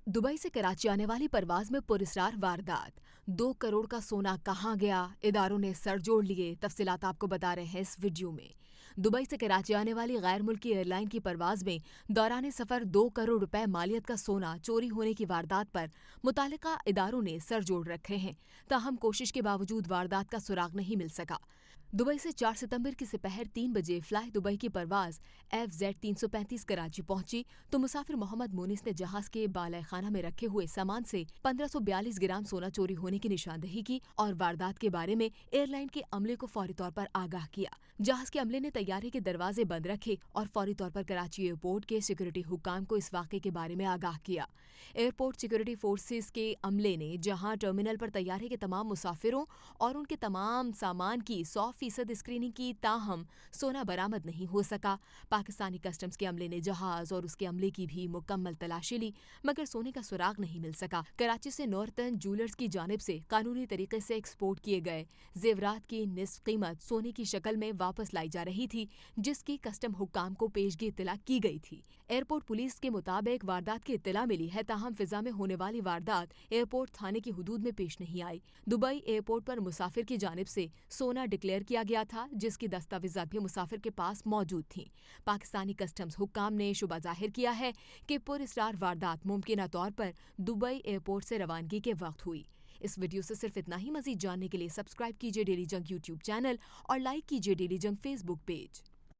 Dubai से कराची आने वाली परवाज में पुरस्कार वारदात। 2 करोड़ का सोना कहां गया, इदारों ने सर जोड़ लिए। तफसीलात आपको बता रहे हैं इस वीडियो में। दुबई से कराची आने वाली गैर मुल्की एयरलाइन की परवाज में दौरान सफर 2 करोड़ रुपए मालियत का सोना चोरी होने की वारदात पर मुतालिका इदारों ने सर जोड़ रखे हैं। ताहम कोशिश के बावजूद वारदात का सुराग नहीं मिल सका। दुबई से 4 सितंबर की दोपहर 3 बजे फ्लाई दुबई की परवाज FZ 335 कराची पहुंची तो मुसाफिर मोहम्मद मोनिस ने जहाज के बाला खाना में रखे हुए सामान से 1542 ग्राम सोना चोरी होने की निशानदेही की और वारदात के बारे में एयरलाइन के अमले को फौरी तौर पर आगाह किया। जहाज के अमले ने तैयारी के दरवाजे बंद रखे और फौरी तौर पर कराची एयरपोर्ट के सिक्योरिटी हुक्काम को इस वाक़े के बारे में आगाह किया। एयरपोर्ट सिक्योरिटी फोर्सेस के अमले ने जहां टर्मिनल पर तैयारी के तमाम मुसाफिरों और उनके तमाम सामान की 100% स्क्रीनिंग की, ताहम सोना बरामद नहीं हो सका। पाकिस्तानी कस्टम्स के अमले ने जहाज और उसके अमले की भी मुकम्मल तलाशी ली, मगर सोने का सुराग नहीं मिल सका। कराची से नॉर्थर्न जूलर्स की जानिब से कानूनी तरीके से एक्सपोर्ट किए गए जेवरात की निस्फ कीमत सोने की शक्ल में वापस लाई जा रही थी, जिसकी कस्टम हुक्काम को पेशगी इत्तला की गई थी। एयरपोर्ट पुलिस के मुताबिक वारदात की इत्तला मिली है, ताहम फिजा में होने वाली वारदात एयरपोर्ट थाने की हुदूद में पेश नहीं आई। दुबई एयरपोर्ट पर मुसाफिर की जानिब से सोना डिक्लेयर किया गया था, जिसकी दस्तावेजात भी मुसाफिर के पास मौजूद थीं। पाकिस्तानी कस्टम्स हुक्काम ने शुबा जाहिर किया है कि पुरस्कार वारदात मुमकिन तौर पर दुबई एयरपोर्ट से रवानगी के वक्त हुई। इस वीडियो से सिर्फ इतना ही। मजीद जानने के लिए सब्सक्राइब कीजिए डेली जंग यूट्यूब चैनल और लाइक कीजिए डेली जंग फेसबुक पेज।